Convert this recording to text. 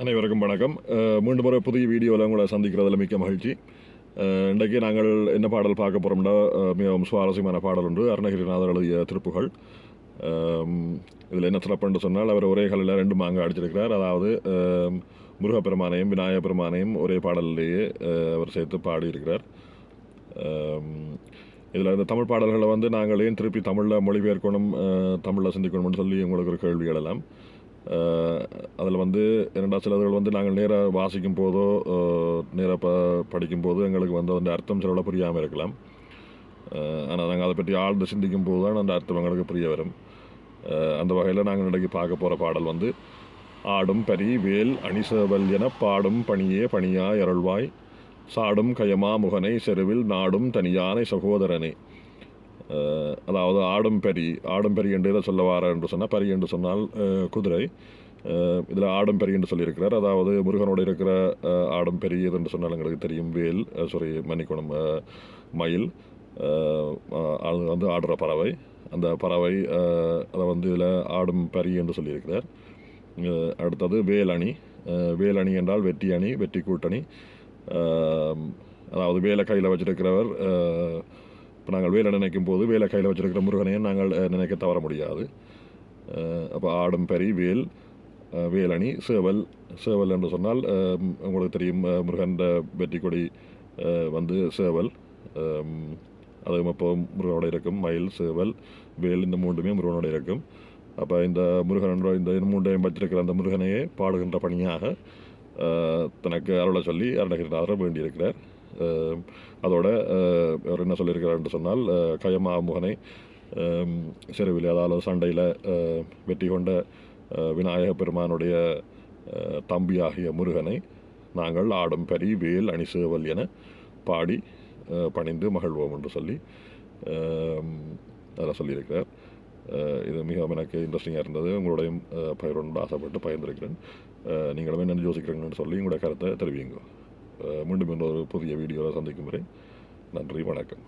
அனைவருக்கும் வணக்கம். மீண்டும் ஒரு புதிய வீடியோவில் உங்களை சந்திக்கிறதுல மிக்க மகிழ்ச்சி. இன்றைக்கு நாங்கள் என்ன பாடல் பார்க்க போகிறோம்னா, மிகவும் சுவாரஸ்யமான பாடல் ஒன்று. அருணகிரிநாதர் எழுதிய திருப்புகள். இதில் என்ன சிறப்புன்னு சொன்னால், அவர் ஒரே கல்லில் 2 மாங்காய் அடிச்சிருக்கிறார். அதாவது முருகப்பெருமானையும் விநாயகப் பெருமானையும் ஒரே பாடலிலேயே அவர் சேர்த்து பாடியிருக்கிறார். இதில் இந்த தமிழ் பாடல்களை நாங்கள் ஏன் திருப்பி தமிழில் மொழிபெயர்க்கணும், தமிழில் சிந்திக்கணும்னு சொல்லி உங்களுக்கு ஒரு கேள்வி எழலாம். அதில் என்னடா சிலர்கள் நாங்கள் நேராக வாசிக்கும் போதோ நேராக படிக்கும் போது எங்களுக்கு அந்த அர்த்தம் சிலவள புரியாமல் இருக்கலாம். ஆனால் நாங்கள் அதை பற்றி ஆழ்ந்து சிந்திக்கும் போது தான் அந்த அர்த்தம் எங்களுக்கு புரிய வரும். அந்த வகையில் நாங்கள் இன்றைக்கு பார்க்க போகிற பாடல் ஆடும் பரி வேல் அணிசவல் என பாடும் பணியே பணியாய் அருள்வாய் சாடும் கயமா முகனை செருவில் நாடும் தனியானை சகோதரனே. அதாவது ஆடும் பரி என்று இதை சொல்ல வார என்று சொன்னால், பரி என்று சொன்னால் குதிரை. இதில் ஆடும் பரி என்று சொல்லியிருக்கிறார். அதாவது முருகனோடு இருக்கிற ஆடும் பெரி என்று சொன்னால் எங்களுக்கு தெரியும், வேல் மன்னிக்கணும், மயில். அது ஆடுற பறவை. அந்த பறவை அதை இதில் ஆடும் பரி என்று சொல்லியிருக்கிறார். அடுத்தது வேலணி. வேலணி என்றால் வெற்றி அணி, வெற்றி கூட்டணி. அதாவது வேலை கையில் வச்சிருக்கிறவர். இப்போ நாங்கள் வேலை நினைக்கும் போது வேலை கையில் வச்சிருக்கிற முருகனையும் நாங்கள் நினைக்க தவற முடியாது. அப்போ ஆடும் பரி வேல், வேலணி, சேவல் என்று சொன்னால் உங்களுக்கு தெரியும், முருகன் வெற்றி கொடி சேவல். அதுவும் இப்போ முருகனோட இருக்கும். மயில், சேவல், வேல், இந்த 3மே முருகனோட இருக்கும். அப்போ இந்த முருகன் இந்த 3ஐயும் வச்சிருக்கிற அந்த முருகனையே பாடுகின்ற பணியாக தனக்கு அருளை சொல்லி அருணகிரிநாதர் வேண்டியிருக்கிறார். அதோட அவர் என்ன சொல்லியிருக்கிறார் என்று சொன்னால், கயமா முகனை செருவில், அதாவது சண்டையில் வெற்றி கொண்ட விநாயக பெருமானுடைய தம்பியாகிய முருகனை நாங்கள் ஆடும் பரி வேல் அணிசேவல் என பாடி பணிந்து மகிழ்வோம் என்று சொல்லி அதை சொல்லியிருக்கிறார். இது மிகவும் எனக்கு இன்ட்ரெஸ்டிங்காக இருந்தது. உங்களுடையும் பகிரணும்னு ஆசைப்பட்டு பகிர்ந்திருக்கிறேன். நீங்களும் என்ன யோசிக்கிறீங்கன்னு சொல்லி உங்களுடைய கருத்தை தெரிவிங்க. மீண்டும் இன்னொரு புதிய வீடியோவில் சந்திக்கும் வரை நன்றி, வணக்கம்.